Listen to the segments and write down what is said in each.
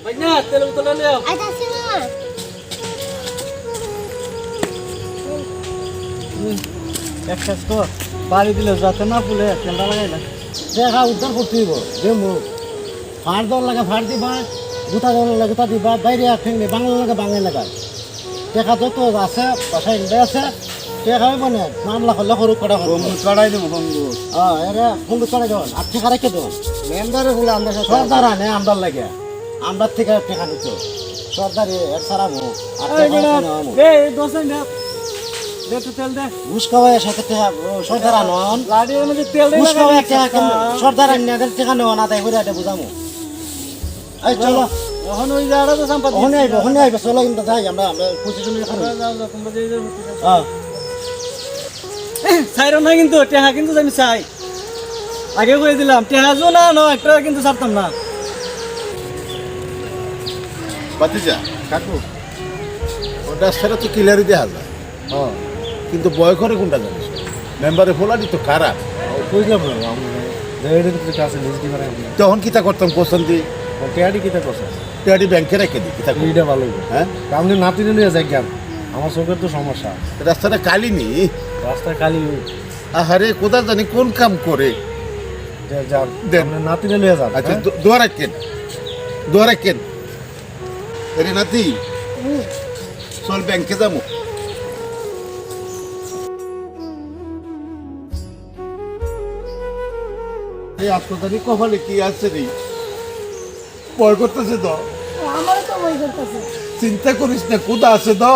ভাইনা তেল উতলা লিও আইতাছি না এক কাজ কর বাড়ি দিলে যাতে না ফুলে ঠান্ডা লাগাই না দেখা উদ্ধার করতে হইব দেবো ফাড় দেওয়ার লাগে ফাড় দিবা গুতা দেওয়ার লাগে গুতা দিবা বাইরে ঠেঙ্গে বাংলা লাগে বাংলা লাগায় টেকা যত আছে বাসায় আছে টেকা হইব না মামলা করলে সরু কটা বন্ধু চড়াই দেবো বন্ধু এরা ফোন চড়াই দেবেন আর টেকা রেখে দেবেন মেম্বারে বলে আমরা সর্দার আনে আমদার লাগে আমদার থেকে টেকা নিত সর্দারে এর সারাবো আর টেকা নেওয়াবো এই দোসে না দে তো তেল দে ঘুষ খাওয়াই সাথে টেকা সর্দার আনন লাড়ির মধ্যে তেল দে ঘুষ খাওয়াই টেকা সর্দার আনিয়ে টেকা নেওয়া না তাই করে এটা বুঝামু এই চলো এখন ওই জায়গাটা তো সম্পাদ ওখানে আইব চলো কিন্তু যাই আমরা খুশি চলে যাও যাও তোমরা যে হ্যাঁ ছাইরো না কিন্তু টেহা কিন্তু আমি চাই আগে কই দিলাম টেহা জো না না একটা কিন্তু ছাড়তাম না বাতিজা কাকু ওটা সেটা তো ক্লিয়ারই দেওয়া যায় হ্যাঁ কিন্তু বয় করে কোনটা জানিস মেম্বারে ফোলানি তো খারাপ বুঝলাম না আমি কাছে নিজ দিবার তখন কিতা করতাম কোশ্চেন দি টেয়ারি কিতা করছে টেয়ারি ব্যাংকে রেখে দিই কিতা করি? এইটা ভালো হ্যাঁ আপনি নাতি নিয়ে যাই জ্ঞান আমার চোখের তো সমস্যা রাস্তাটা কালিনি রাস্তায় খালি আহারে কোথা জানি কোন কাম করে যান দেন। নাতি নিয়ে যান আচ্ছা দোয়া রাখেন দোয়া রাখেন আরে নাতি চল ব্যাংকে যাবো এই হাসপাতালে কপালে কি আছে রে ভয় করতেছে তো আমারও তো বই করতেছে চিন্তা করিস না কোথা আছে তো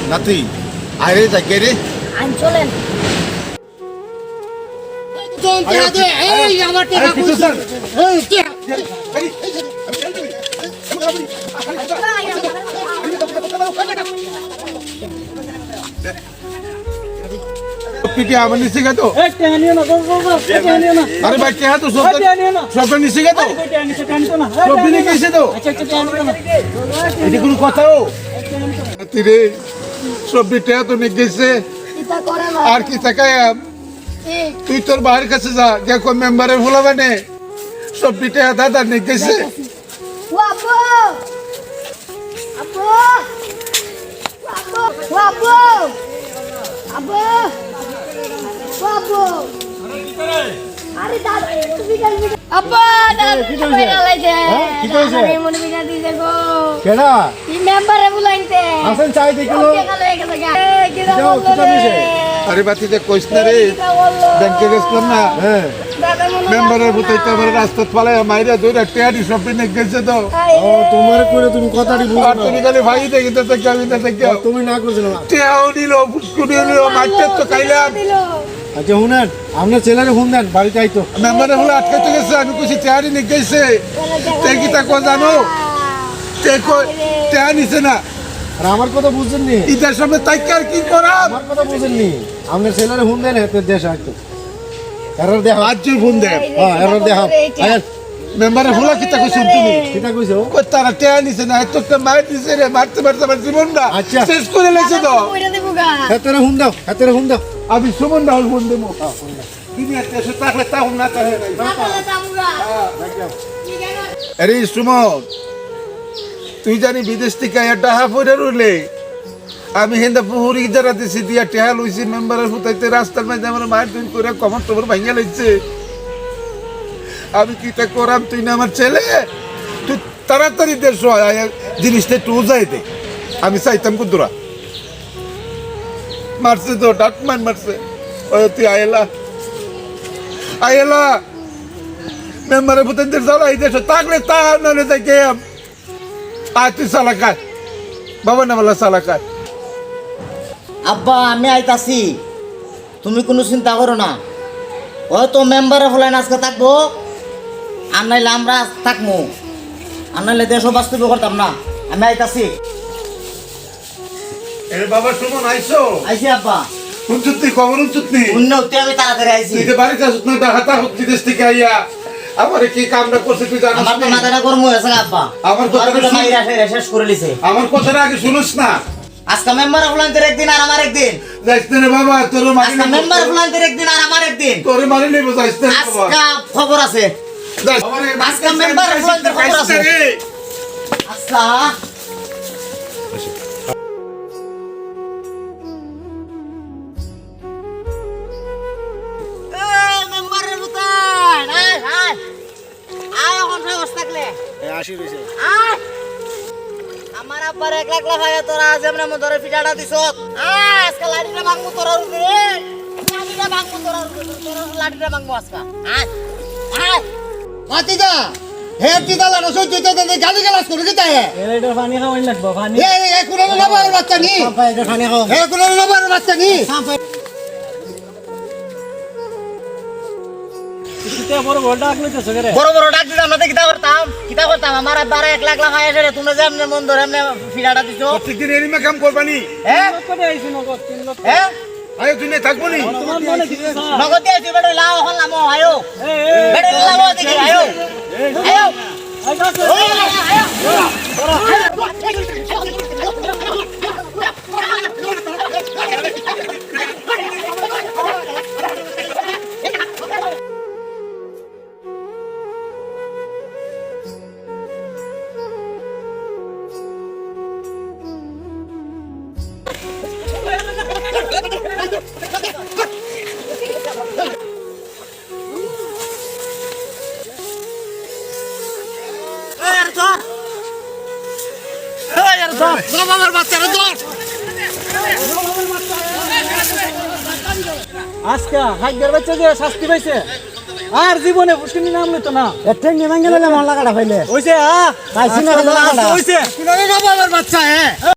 নাতি আরে যাকে রে আইন চলেন এই আমার টাকা কইছে এই টাকা পিটি আমার নিচে গেতো এই টেহা নিও না গো গো গো টেহা নিও না আরে ভাই কে তো সব টেহা নিও না সব নিচে গেতো এই টেহা নিতে টানতো না সব দিনে গেছে তো আচ্ছা আচ্ছা টেহা নিও না এটা কোনো কথা ও রে সব বিটা তো নিয়ে গেছে এটা করে না আর কি তাকায় তুই তোর বাড়ির কাছে যা দেখো মেম্বারের ভুলা মানে সব বিটা দাদা নিয়ে গেছে ও আব্বু আব্বু আব্বু ও আব্বু আব্বু ও আব্বু আরে দাদা তুমি কাল আব্বা দাদা কি কি কইছে? লাইছে হ্যাঁ, কি কইছে? আরে মনে বিনা দিছে গো কেডা এই মেম্বারে বুলাইতে আসেন চাই দেখিলো ওকে কালে গেছে গা কি দাও যাও, কি দাও নিছে? আরে বাতি যে কইস না রে ব্যাংকে গেছিলাম না হ্যাঁ দাদা মনে মেম্বারের বুতাইতে আমার রাস্তা পালায় মাইরা দইরা টেয়ারি সব নিয়ে গেছে তো ও তোমার করে তুমি কথাটি বুঝো আর তুমি খালি ভাই দেখি তো থেকে আমি তো থেকে তুমি না করছিল না টেয়াও নিল ফুসকুনি নিল মারতে তো খাইলাম দিলো আচ্ছা শুনেন আপনার ছেলেরে ফোন দেন বাড়িতে আইতো মেম্বারের হলে আটকাইতে গেছে আমি কইছি টেয়ারি নিয়ে গেছে তে কি তা কো জানো তে কো টেয়া নিছে না আর আমার কথা বুঝছেন নি ইটার সামনে তাইকে আর কি করাম আমার কথা বুঝেন নি আপনার ছেলেরে ফোন দেন এত দেশ আইতো এরর দেখা আজই ফোন দে হ্যাঁ এরর দেখা আয় মেম্বারের হলে কি তা কইছ তুমি কিটা কইছো কই তারা টেয়া নিছে না এত তো মার দিছে রে মারতে মারতে আমার জীবনটা আচ্ছা। শেষ করে লেছে তো কইরা দেবো গা হাতেরে ফোন দাও হাতেরে ফোন দাও আমি সুমন রাহুল ফোন দেবো তুমি একটা সে তাহলে তাও না তাহলে দাদা তামুগা কি জানো আরে সুমন তুই জানি বিদেশ থেকে একটা হাফরে রইলে আমি হেন্দা পুহুরি যারা দিছি দিয়া টেহা লইছি মেম্বারের হুতাইতে রাস্তার মাঝে আমার মায়ের তুই করে কমর টমর ভাঙিয়া লইছে আমি কিটা করাম তুই না আমার ছেলে তুই তাড়াতাড়ি দেশ জিনিসটা একটু উজাই দে আমি চাইতাম কুদুরা মারছে তো ডাকমান মারছে ওই তুই আয়েলা আয়েলা মেম্বারের হুতাইতে জ্বালা এই দেশ তাকলে তা নালে তাই কে আয় তুই সালাকায় বাবা না বলা সালাকায় আব্বা আমি আইতাছি তুমি কোনো চিন্তা করো না হয়তো মেম্বারে ফলাই আজকে থাকবো আর নাইলে আমরা থাকবো আর নাইলে দেশও বাস্তব করতাম না আমি আইতাছি এ বাবা সুমন আইসো আইসি আব্বা উঞ্চুত নি খবর উঞ্চুত নি উন্নতি আমি তাড়াতাড়ি আইসি তুই যে বাড়িতে আসুত না হাতা হোক বিদেশ থেকে আইয়া আমারে কি কামটা করছে তুই জানিস আমার তো নি? মাথাটা গরম হয়েছে গা আব্বা আমার কথাটা কথাগুলো শুন। মাইরা শেষ করে লিছে আমার কথাটা আগে শুনিস না আজকে মেম্বারে ফলাইতে একদিন আর আমার একদিন যাইস না রে বাবা, তোর মারি আজকে মেম্বার ফুলাইতে একদিন আর আমার একদিন তোর মারি নেবো, যাইস না রে বাবা। আজকে খবর আছে যাইস। আজকে মেম্বার ফুলাইতে খবর আছে আজকে মেম্বারের বুতান আয় আয় আয় এখন সাহস থাকলে আসি রয়েছে আয় আমার আব্বার 1 লাখ লাফায়া তোরা যেমন মন ধরে ফিটাটা দিছত আজকে লাঠিটা ভাঙবো তোরা উঠবে লাঠিটা ভাঙবো তোরা উঠবে তোরা লাঠিটা ভাঙবো আজকে আয় আয় মাতিদা হে তিদা লানো সহ্য হইতে দে গালি গালাস করে দিতে হে এটা পানি খাওয়াই লাগবো পানি এ কোন নবার বাচ্চা নি পানি খাও হে কোন নবার বাচ্চা নি কিতা বড় বড় ডাক লইতেছ রে বড় বড় ডাক দিতাম না কিতা করতাম আমার আব্বার 1 লাখ লাফায়া রে তোমরা যেমন মন ধরে এমনি ফিটাটা দিছো প্রত্যেকদিন এরিমে কাম করবানি, হ্যাঁ করে আইছি নগদ 3 লক্ষ হ্যাঁ আয় তুই নে থাকবো নি। তোমার মনে কি নগদ দিয়েছি বেটা লাও এখন লামো আয়ো বেটা লামো দেখি আয়ো আয়ো আই গাছ বাবার বাচ্চারা ধর আজকে হাইগার বাচ্চা যে শাস্তি পাইছে আর জীবনে পুষ্কিনি নাম লইতো না এটেন নিমাঙ্গে লাগে মন লাগাটা পাইলে হইছে পাইছি না হইছে বাবার বাচ্চা হে